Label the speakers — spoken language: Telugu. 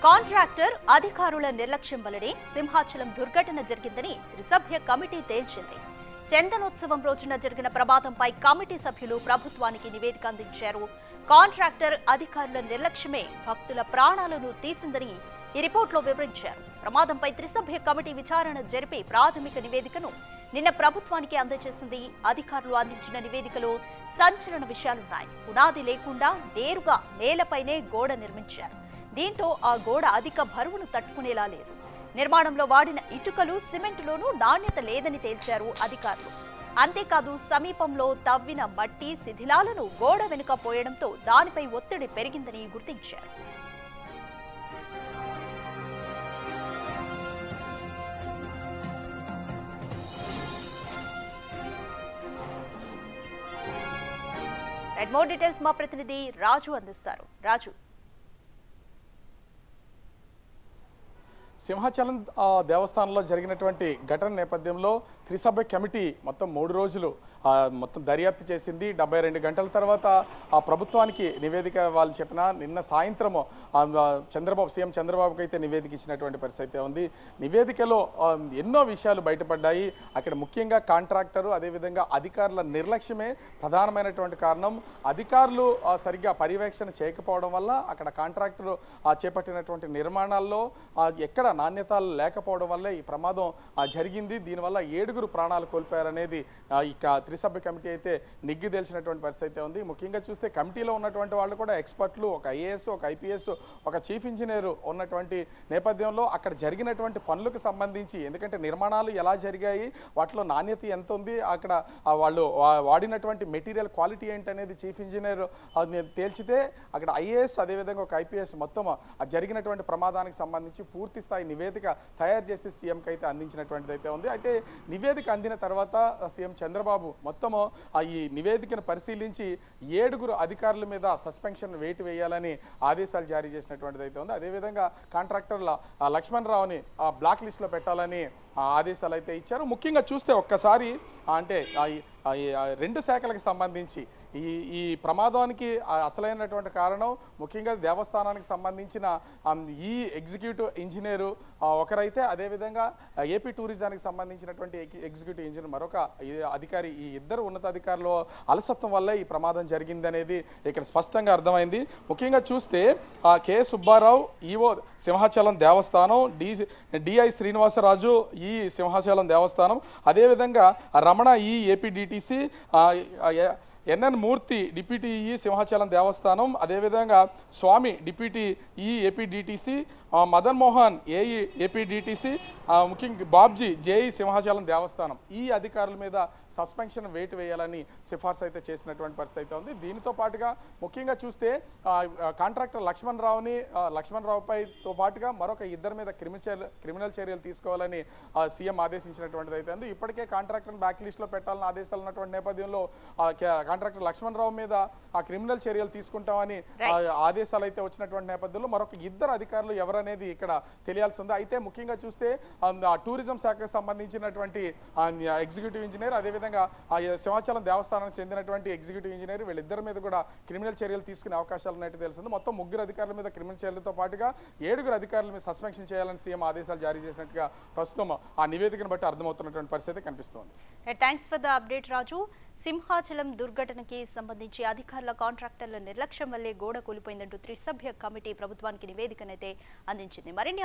Speaker 1: కాంట్రాక్టర్ అధికారుల నిర్లక్ష్యం వల్లనే సింహాచలం దుర్ఘటన జరిగిందని త్రిసభ్య కమిటీ తేల్చింది. చందనోత్సవం రోజున జరిగిన ప్రమాదంపై కమిటీ సభ్యులు ప్రభుత్వానికి నివేదిక అందించారు. కాంట్రాక్టర్ అధికారుల నిర్లక్ష్యమే భక్తుల ప్రాణాలను తీసిందని ఈ రిపోర్టులో వివరించారు. ప్రమాదంపై త్రిసభ్య కమిటీ విచారణ జరిపి ప్రాథమిక నివేదికను నిన్న ప్రభుత్వానికి అందజేసింది. అధికారులు అందించిన నివేదికలో సంచలన విషయాలున్నాయి. పునాది లేకుండా నేరుగా నేలపైనే గోడ నిర్మించారు. దీంతో ఆ గోడ అధిక బరువును తట్టుకునేలా లేదు. నిర్మాణంలో వాడిన ఇటుకలు, సిమెంటులోనూ నాణ్యత లేదని తేల్చారు అధికారులు. అంతేకాదు, సమీపంలో తవ్విన మట్టి శిథిలాలను గోడ వెనుక పోయడంతో దానిపై ఒత్తిడి పెరిగిందని గుర్తించారు. మోర్ డీటెయిల్స్ మా ప్రతినిధి రాజు అందిస్తారు. రాజు,
Speaker 2: సింహాచలం దేవస్థానంలో జరిగినటువంటి ఘటన నేపథ్యంలో త్రిసభ్య కమిటీ మొత్తం 3 రోజులు మొత్తం దర్యాప్తు చేసింది. 72 గంటల తర్వాత ఆ ప్రభుత్వానికి నివేదిక వాళ్ళు చెప్పిన నిన్న సాయంత్రం సీఎం చంద్రబాబుకి అయితే నివేదిక ఇచ్చినటువంటి పరిస్థితి ఉంది. నివేదికలో ఎన్నో విషయాలు బయటపడ్డాయి. అక్కడ ముఖ్యంగా కాంట్రాక్టరు అదేవిధంగా అధికారుల నిర్లక్ష్యమే ప్రధానమైనటువంటి కారణం. అధికారులు సరిగ్గా పర్యవేక్షణ చేయకపోవడం వల్ల అక్కడ కాంట్రాక్టరు చేపట్టినటువంటి నిర్మాణాల్లో ఎక్కడ నాణ్యత లేకపోవడం వల్లే ఈ ప్రమాదం జరిగింది. దీనివల్ల 7గురు ప్రాణాలు కోల్పోయారనేది ఇక త్రిసభ్య కమిటీ అయితే నిగ్గు తెలిసినటువంటి పరిస్థితి ఉంది. ముఖ్యంగా చూస్తే కమిటీలో ఉన్నటువంటి వాళ్ళు కూడా ఎక్స్పర్ట్లు, ఒక ఐఏఎస్, ఒక ఐపీఎస్, ఒక చీఫ్ ఇంజనీర్ ఉన్నటువంటి నేపథ్యంలో అక్కడ జరిగినటువంటి పనులకు సంబంధించి, ఎందుకంటే నిర్మాణాలు ఎలా జరిగాయి, వాటిలో నాణ్యత ఎంత ఉంది, అక్కడ వాళ్ళు వాడినటువంటి మెటీరియల్ క్వాలిటీ ఏంటనేది చీఫ్ ఇంజనీర్ తేల్చితే అక్కడ ఐఏఎస్ అదేవిధంగా ఒక ఐపీఎస్ మొత్తం జరిగినటువంటి ప్రమాదానికి సంబంధించి పూర్తి స్థాయి నివేదిక తయారు చేసి సీఎంకి అయితే అందించినటువంటిది అయితే ఉంది. అయితే నివేదిక అందిన తర్వాత సీఎం చంద్రబాబు మొత్తము ఈ నివేదికను పరిశీలించి 7గురు అధికారుల మీద సస్పెన్షన్ వేటు వేయాలని ఆదేశాలు జారీ చేసినటువంటిది అయితే ఉంది. అదేవిధంగా కాంట్రాక్టర్ల లక్ష్మణ్ రావుని బ్లాక్ లిస్ట్లో పెట్టాలని ఆదేశాలు అయితే ఇచ్చారు. ముఖ్యంగా చూస్తే ఒక్కసారి అంటే 2 శాఖలకు సంబంధించి ఈ ప్రమాదానికి అసలైనటువంటి కారణం ముఖ్యంగా దేవస్థానానికి సంబంధించిన ఈ ఎగ్జిక్యూటివ్ ఇంజనీరు ఒకరైతే, అదేవిధంగా ఏపీ టూరిజానికి సంబంధించినటువంటి ఎగ్జిక్యూటివ్ ఇంజనీర్ మరొక అధికారి, ఈ ఇద్దరు ఉన్నతాధికారులు అలసత్వం వల్లే ఈ ప్రమాదం జరిగిందనేది ఇక్కడ స్పష్టంగా అర్థమైంది. ముఖ్యంగా చూస్తే కె సుబ్బారావు ఈవో సింహాచలం దేవస్థానం, డిఐ శ్రీనివాసరాజు ఈ సింహాచలం దేవస్థానం, అదేవిధంగా రమణ ఈ ఏపీడిటిసి, ఎన్ఎన్ మూర్తి డిప్యూటీ ఈ సింహాచలం దేవస్థానం, అదేవిధంగా స్వామి డిప్యూటీ ఈ ఏపీడిటిసి, మదన్ మోహన్ ఏఈ ఏపీడిటిసి, ముఖ్యంగా బాబ్జీ జేఈ సింహాచలం దేవస్థానం ఈ అధికారుల మీద సస్పెన్షన్ వేటు వేయాలని సిఫార్సు అయితే చేసినటువంటి పరిస్థితి ఉంది. దీనితో పాటుగా ముఖ్యంగా చూస్తే కాంట్రాక్టర్ లక్ష్మణ్ రావుపైతో పాటుగా మరొక 2 మీద క్రిమినల్ చర్యలు తీసుకోవాలని సీఎం ఆదేశించినటువంటిది అయితే ఉంది. ఇప్పటికే కాంట్రాక్టర్ బ్లాక్ లిస్ట్లో పెట్టాలని ఆదేశాలు ఉన్నటువంటి నేపథ్యంలో కాంట్రాక్టర్ లక్ష్మణ్ రావు మీద క్రిమినల్ చర్యలు తీసుకుంటామని ఆదేశాలు అయితే వచ్చినటువంటి నేపథ్యంలో మరొక 2 అధికారులు ఎవరనేది ఇక్కడ తెలియాల్సి ఉంది. అయితే ముఖ్యంగా చూస్తే టూరిజం శాఖకు సంబంధించినటువంటి ఎగ్జిక్యూటివ్ ఇంజనీర్, అదేవిధంగా సింహాచలం దేవస్థానానికి చెందినటువంటి ఎగ్జిక్యూటివ్ ఇంజనీర్, వీళ్ళిద్దరి మీద కూడా క్రిమినల్ చర్యలు తీసుకునే అవకాశాలు ఉన్నట్టు తెలిసింది. మొత్తం 3 అధికారుల మీద క్రిమినల్ చర్యలతో పాటుగా 7గురు అధికారుల మీద సస్పెన్షన్ చేయాలని సీఎం ఆదేశాలు జారీ చేసినట్టుగా ప్రస్తుతం ఆ నివేదికను బట్టి అర్థమవుతున్నటువంటి పరిస్థితి కనిపిస్తోంది.
Speaker 1: థ్యాంక్స్ ఫర్ ద అప్డేట్ రాజు. సింహాచలం దుర్ఘటనకి సంబంధించి అధికారుల, కాంట్రాక్టర్ల నిర్లక్ష్యం వల్లే గోడ కూలిపోయిందంటూ త్రిసభ్య కమిటీ ప్రభుత్వానికి నివేదికనైతే అందించింది. మరిన్ని